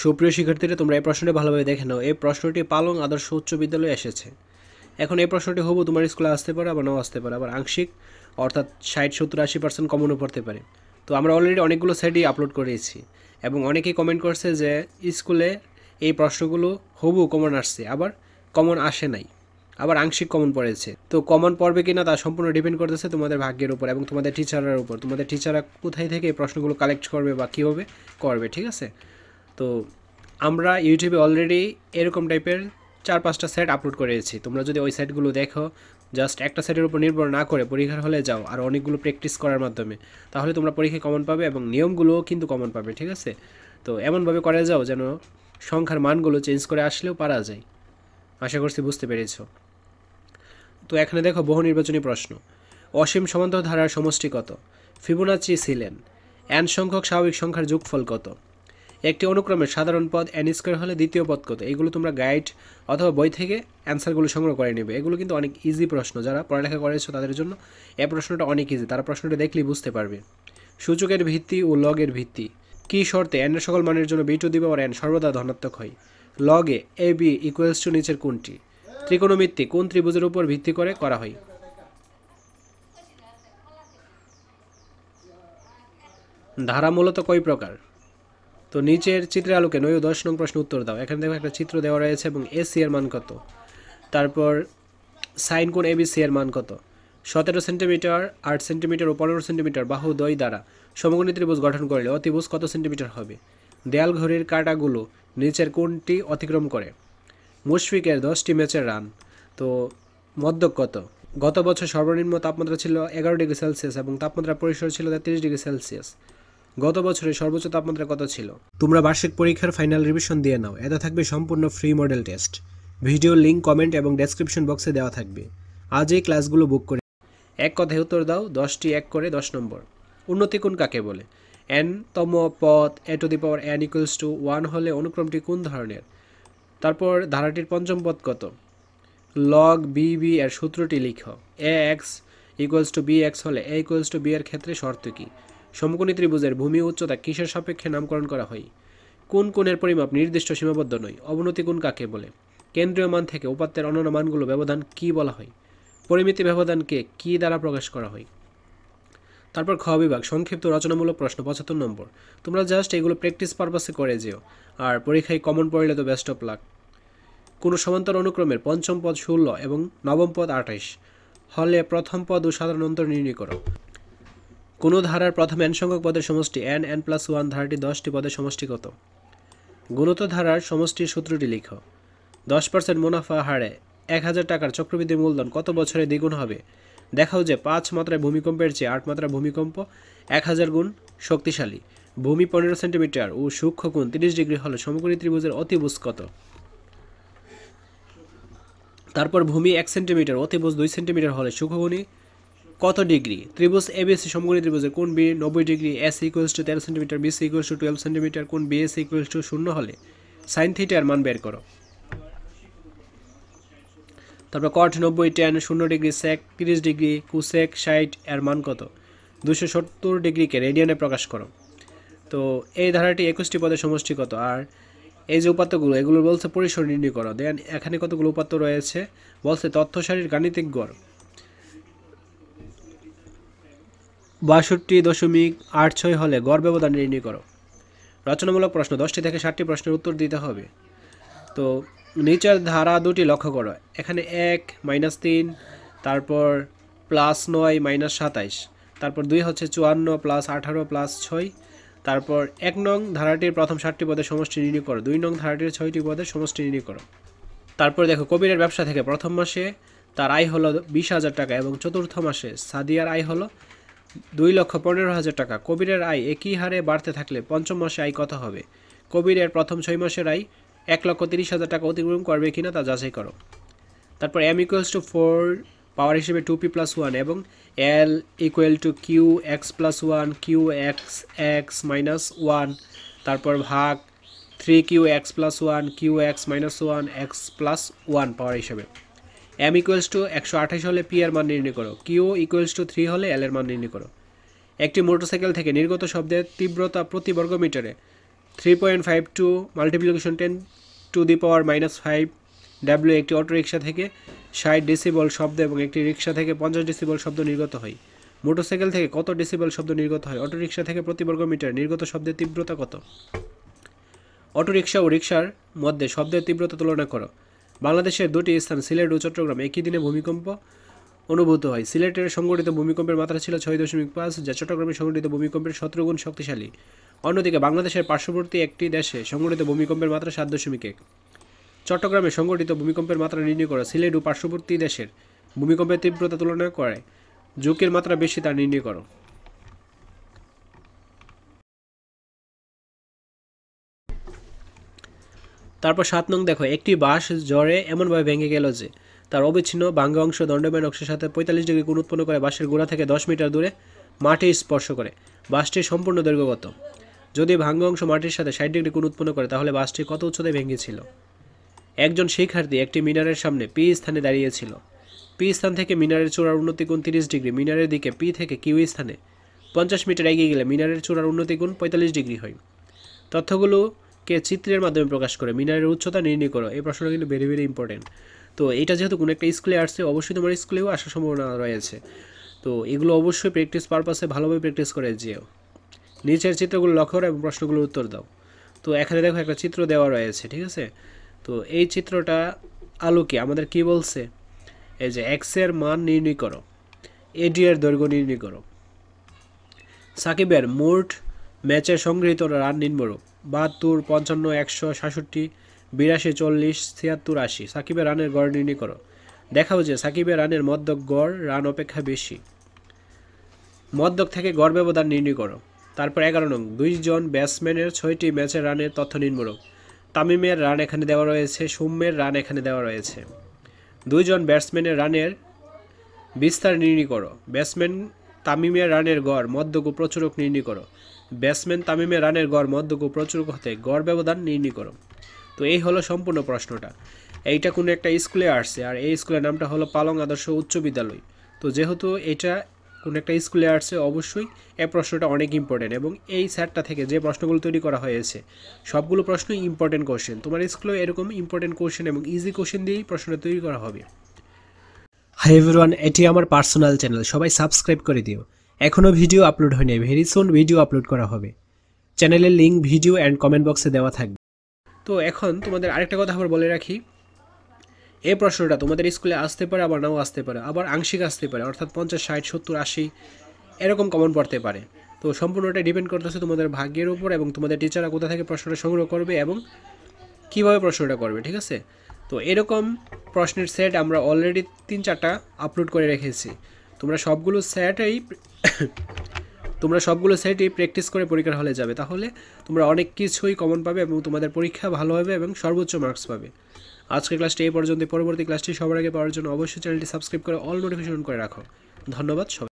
সুপ্রিয় শিক্ষার্থীরা, তোমরা এই প্রশ্নটি ভালোভাবে দেখে নাও। এই প্রশ্নটি পালং আদর্শ উচ্চ বিদ্যালয়ে এসেছে। এখন এই প্রশ্নটি হবু তোমার স্কুলে আসতে পারে, আবার নাও আসতে পারে, আবার আংশিক অর্থাৎ 60, 70, 80% কমনও পড়তে পারে। তো আমরা অলরেডি অনেকগুলো সাইডই আপলোড করেছি এবং অনেকেই কমেন্ট করছে যে স্কুলে এই প্রশ্নগুলো হবু কমন আসছে, আবার কমন আসে নাই, আবার আংশিক কমন পড়েছে। তো কমন পড়বে কিনা তা সম্পূর্ণ ডিপেন্ড করতেছে তোমাদের ভাগ্যের উপর এবং তোমাদের টিচারের উপর। তোমাদের টিচাররা কোথায় থেকে এই প্রশ্নগুলো কালেক্ট করবে বা কীভাবে করবে, ঠিক আছে? তো আমরা ইউটিউবে অলরেডি এরকম টাইপের 4-5টা সেট আপলোড করেছি। তোমরা যদি ওই সেটগুলো দেখো, জাস্ট একটা সেটের উপর নির্ভর না করে পরীক্ষার হলে যাও আর অনেকগুলো প্র্যাকটিস করার মাধ্যমে, তাহলে তোমরা পরীক্ষায় কমন পাবে এবং নিয়মগুলোও কিন্তু কমন পাবে, ঠিক আছে? তো এমনভাবে করে যাও যেন সংখ্যার মানগুলো চেঞ্জ করে আসলেও পারা যায়। আশা করছি বুঝতে পেরেছ। তো এখানে দেখো বহু নির্বাচনী প্রশ্ন। অসীম সমান্তর ধারার সমষ্টি কত? ফিবোনাচি ছিলেন। n সংখ্যক স্বাভাবিক সংখ্যার যোগফল কত? একটি অনুক্রমের সাধারণ পদ n স্কয়ার হলে দ্বিতীয় পদ কত? এগুলো তোমরা গাইড অথবা বই থেকে অ্যান্সারগুলো সংগ্রহ করে নেবে। এগুলো কিন্তু অনেক ইজি প্রশ্ন, যারা পড়ালেখা করেছো তাদের জন্য এই প্রশ্নটা অনেক ইজি, তারা প্রশ্নটা দেখলেই বুঝতে পারবে। সূচকের ভিত্তি ও লগের ভিত্তি কী শর্তে n এর সকল মানের জন্য b to the power n সর্বদা ধনাত্মক হয়? লগে এ বি ইকুয়ালস টু নিচের কোনটি? ত্রিকোণমিতি কোন ত্রিভুজের উপর ভিত্তি করে করা হয়? ধারা মূলত কয় প্রকার? তো নিচের চিত্রের আলোকে 9 ও 10 নং প্রশ্ন উত্তর দাও। এখানে দেখো একটা চিত্র দেওয়া রয়েছে এবং এসি এর মান কত, তারপর সাইন কোণ এবিসি এর মান কত, 17 সেন্টিমিটার, 8 সেন্টিমিটার ও 15 সেন্টিমিটার বাহু দ্বয় দ্বারা সমকোণী ত্রিভুজ গঠন করলে অতিভুজ কত সেন্টিমিটার হবে? দেয়াল ঘড়ির কাঁটাগুলো নিচের কোণটি অতিক্রম করে? মুশফিকের 10টি ম্যাচের রান। তো মধ্যক কত? গত বছর সর্বনিম্ন তাপমাত্রা ছিল 11 ডিগ্রি সেলসিয়াস এবং তাপমাত্রা পরিসর ছিল 33 ডিগ্রি সেলসিয়াস। গত বছরের সর্বোচ্চ তাপমাত্রা কত ছিল? তোমরা বার্ষিক পরীক্ষার ফাইনাল রিভিশন দিয়ে নাও। এটা থাকবে সম্পূর্ণ free model test. Video link comment এবং ডেসক্রিপশন বক্সে দেওয়া থাকবে। আজ এই ক্লাসগুলো বুক করে এক কথায় উত্তর দাও। 10টি এক করে 10 নম্বর। উন্নতি কোণ কাকে বলে? n তম পদ a to the power n equals to 1 হলে অনুক্রমটি কোন ধরনের? তারপর ধারাটির পঞ্চম পদ কত? লগ বি বি এর সূত্রটি লিখো। A X equals to B X হলে এ ইকুয়ালস টু বি এর ক্ষেত্রে শর্ত কী? সমকোণী ত্রিভুজের ভূমি উচ্চতা কিসের সাপেক্ষে নামকরণ করা হয়? কোন কোণের পরিমাপ নির্দিষ্ট সীমাবদ্ধ নয়? অবনতি কোণ কাকে বলে? কেন্দ্রীয় মান থেকে উপাত্তের অন্যান্য মানগুলো ব্যবধান কী বলা হয়? পরিমিতি ব্যবধানকে কী দ্বারা প্রকাশ করা হয়? তারপর খ বিভাগ সংক্ষিপ্ত রচনামূলক প্রশ্ন 75 নম্বর। তোমরা জাস্ট এগুলো প্র্যাকটিস পারপাসে করে যেও, আর পরীক্ষায় কমন পড়লে তো বেস্ট অফ লাক। কোনো সমান্তর অনুক্রমের পঞ্চম পদ 16 এবং নবম পদ 28 হলে প্রথম পদ ও সাধারণ অন্তর নির্ণয় করো। কোনো ধারার প্রথম n সংখ্যক পদের সমষ্টি n n+1 ধারাটি 10টি পদের সমষ্টি কত? গুণিত ধারার সমষ্টির সূত্রটি লিখো। 10% মুনাফা হারে 1000 টাকার চক্রবৃদ্ধি মূলধন কত বছরে দ্বিগুণ হবে? দেখাও যে 5 মাত্রায় ভূমিকম্পের চেয়ে 8 মাত্রার ভূমিকম্প 1000 গুণ শক্তিশালী। ভূমি 15 সেন্টিমিটার ও সূক্ষ্ম কোণ 30 ডিগ্রি হলে সমকোণী ত্রিভুজের অতিভুজ কত? তারপর ভূমি 1 সেন্টিমিটার, অতিভুজ 2 সেন্টিমিটার হলে সূক্ষ্মকোণী কত ডিগ্রি? ত্রিভুজ এবিসি সমকোণী ত্রিভুজের কোণ বি 90 ডিগ্রি, এস equals to 13 centimetre, BC equals to 12 centimetre, কোণ বিএস ইকুয়ালস টু 0 হলে সাইন থিটার মান বের করো। তারপর cot 90, tan 0 degree, sec 30 degree, cosec 60 এর মান কত? 270 ডিগ্রিকে রেডিয়ানে প্রকাশ করো। তো এই ধারাটি 21টি পদের সমষ্টি কত? আর এই যে উপাত্তগুলো, এগুলো বলছে পরিসর নির্ণয় করো। দেন এখানে কতগুলো উপাত্ত রয়েছে বলছে তথ্য সারির গাণিতিক গড় 62.86 হলে গড় ব্যবধান নির্ণয় করো। রচনামূলক প্রশ্ন 10টি থেকে 60টি প্রশ্নের উত্তর দিতে হবে। তো নিচের ধারা দুটি লক্ষ্য করো। এখানে 1 -3, তারপর +9 -27, তারপর 2 হচ্ছে 54 +18 +6, তারপর 1 নং ধারাটির প্রথম 7টি পদের সমষ্টি নির্ণয় করো। 2 নং ধারাটির 6টি পদের সমষ্টি নির্ণয় করো। তারপর দেখো কবিরের ব্যবসা থেকে প্রথম মাসে তার আয় হলো 20,000 টাকা এবং চতুর্থ মাসে সাদিয়ার আয় হলো 2,15,000 টাকা। কবিরের আয় একই হারে বাড়তে থাকলে পঞ্চম মাসে আয় কত হবে? কবিরের প্রথম 6 মাসের আয় 1,30,000 টাকা অতিক্রম করবে কিনা তা যাচাই করো। তারপর m ইকুয়ালস টু 4 পাওয়ার হিসেবে 2p+1 এবং l equal to qx+1 qx(x-1), তারপর ভাগ 3qx+1 qx-1 x+1 পাওয়ার হিসেবে। m ইকুয়ালস টু 128 হলে p এর মান নির্ণয় করো। q ইকুয়ালস টু 3 হলে l এর মান নির্ণয় করো। একটি মোটরসাইকেল থেকে নির্গত শব্দের তীব্রতা প্রতি বর্গমিটারে 3.52 মাল্টিপ্লিকেশন 10⁻⁻5 ডাব্লিউ একটি অটোরিকশা থেকে 60 ডেসিবল শব্দ এবং একটি রিকশা থেকে 50 ডেসিবল শব্দ নির্গত হয়। মোটরসাইকেল থেকে কত ডেসিবল শব্দ নির্গত হয়? অটোরিকশা থেকে প্রতি বর্গমিটার নির্গত শব্দের তীব্রতা কত? অটোরিকশা ও রিকশার মধ্যে শব্দের তীব্রতা তুলনা করো। বাংলাদেশের দুটি স্থান সিলেট ও চট্টগ্রাম একই দিনে ভূমিকম্প অনুভূত হয়। সিলেটের সংঘটিত ভূমিকম্পের মাত্রা ছিল 6.5, যা চট্টগ্রামের সংঘটিত ভূমিকম্পের 17 গুণ শক্তিশালী। অন্যদিকে বাংলাদেশের পার্শ্ববর্তী একটি দেশে সংঘটিত ভূমিকম্পের মাত্রা 7.1। চট্টগ্রামে সংঘটিত ভূমিকম্পের মাত্রা নির্ণয় করো। সিলেট ও পার্শ্ববর্তী দেশের ভূমিকম্পের তীব্রতা তুলনা করে ঝুঁকির মাত্রা বেশি তা নির্ণয় করো। তারপর 7 নং দেখো, একটি বাঁশ জ্বরে এমনভাবে ভেঙে গেল যে তার অবিচ্ছিন্ন ভাঙ্গা অংশ দণ্ডায়মান অংশের সাথে 45 ডিগ্রি কোণ উৎপন্ন করে বাঁশের গোড়া থেকে 10 মিটার দূরে মাটি স্পর্শ করে। বাঁশটির সম্পূর্ণ দৈর্ঘ্য কত? যদি ভাঙ্গা অংশ মাটির সাথে 60 ডিগ্রি কোণ উৎপন্ন করে তাহলে বাঁশটি কত উচ্চতায় ভেঙেছিল? একজন শিক্ষার্থী একটি মিনারের সামনে পি স্থানে দাঁড়িয়েছিল। পি স্থান থেকে মিনারের চূড়ার উন্নতি কোণ 30 ডিগ্রি। মিনারের দিকে পি থেকে কিউ স্থানে 50 মিটার এগিয়ে গেলে মিনারের চূড়ার উন্নতি কোণ 45 ডিগ্রি হয়। তথ্যগুলোকে চিত্রের মাধ্যমে প্রকাশ করে মিনারের উচ্চতা নির্ণয় করো। এই প্রশ্নটা কিন্তু ভেরি ভেরি ইম্পর্টেন্ট। তো এটা যেহেতু কোনো একটা স্কুলে আসছে, অবশ্যই তোমার স্কুলেও আসার সম্ভাবনা রয়েছে। তো এগুলো অবশ্যই প্র্যাকটিস পারপাসে ভালোভাবে প্র্যাকটিস করে যেও। নিচের চিত্রগুলো লক্ষ্য করো এবং প্রশ্নগুলোর উত্তর দাও। তো এখানে দেখো একটা চিত্র দেওয়া রয়েছে, ঠিক আছে? তো এই চিত্রটা আলোকে আমাদের কি বলছে, এই যে এক্স এর মান নির্ণয় করো, এডি এর দৈর্ঘ্য নির্ণয় করো। সাকিবের মোট ম্যাচে সংগৃহীত রান নিম্ন: 72, 55, 100, 67, 82, 40, 76, 80। সাকিবের রানের গড় নির্ণয় করো। দেখাও যে সাকিবের রানের মধ্যক গড় রান অপেক্ষা বেশি। মধ্যক থেকে গড় ব্যবধান নির্ণয় করো। তারপর 11 নং, 2 জন ব্যাটসম্যানের 6টি ম্যাচের রানের তথ্য নিম্ন: তামিমের রান এখানে দেওয়া রয়েছে, সৌম্যের রান এখানে দেওয়া রয়েছে। 2 জন ব্যাটসম্যানের রানের বিস্তার নির্ণয় করো। ব্যাটসম্যান তামিমের রানের গড় মধ্যক ও প্রচুরক নির্ণয় করো। ব্যাটসম্যান তামিমের রানের গড় মধ্যক ও প্রচুরক হতে গড় ব্যবধান নির্ণয় করো। তো এই হলো সম্পূর্ণ প্রশ্নটা। এইটা কোনো একটা স্কুলে আসছে, আর এই স্কুলের নামটা হলো পালং আদর্শ উচ্চ বিদ্যালয়। তো যেহেতু এটা কোনো একটা স্কুলে আসছে, অবশ্যই এই প্রশ্নটা অনেক ইম্পর্টেন্ট, এবং এই সেটটা থেকে যে প্রশ্নগুলো তৈরি করা হয়েছে সবগুলো প্রশ্নই ইম্পর্টেন্ট কোশ্চেন। তোমার স্কুলেও এরকম ইম্পর্টেন্ট কোশ্চেন এবং ইজি কোশ্চেন দিয়েই প্রশ্নটা তৈরি করা হবে। হাই এভরিওয়ান, এটি আমার পার্সোনাল চ্যানেল, সবাই সাবস্ক্রাইব করে দিও। এখনও ভিডিও আপলোড হয়নি, ভেরি সুন ভিডিও আপলোড করা হবে। চ্যানেলের লিঙ্ক ভিডিও অ্যান্ড কমেন্ট বক্সে দেওয়া থাকবে। তো এখন তোমাদের আরেকটা কথা আবার বলে রাখি, এই প্রশ্নটা তোমাদের স্কুলে আসতে পারে, আবার নাও আসতে পারে, আবার আংশিক আসতে পারে, অর্থাৎ 50, 60, 70, 80 এরকম কমন পড়তে পারে। তো সম্পূর্ণটা ডিপেন্ড করতেছে তোমাদের ভাগ্যের উপর এবং তোমাদের টিচাররা কোথা থেকে প্রশ্নটা সংগ্রহ করবে এবং কীভাবে প্রশ্নটা করবে, ঠিক আছে? তো এরকম প্রশ্নের সেট আমরা অলরেডি 3-4টা আপলোড করে রেখেছি। তোমরা সবগুলো সেটই প্র্যাকটিস করে পরীক্ষার হলে যাবে, তাহলে তোমরা অনেক কিছুই কমন পাবে এবং তোমাদের পরীক্ষা ভালো হবে এবং সর্বোচ্চ মার্কস পাবে। আজকের ক্লাসটি এই পর্যন্ত। পরবর্তী ক্লাসটি সবার আগে পাওয়ার জন্য অবশ্যই চ্যানেলটি সাবস্ক্রাইব করে অল নোটিফিকেশন করে রাখো। ধন্যবাদ সবাই।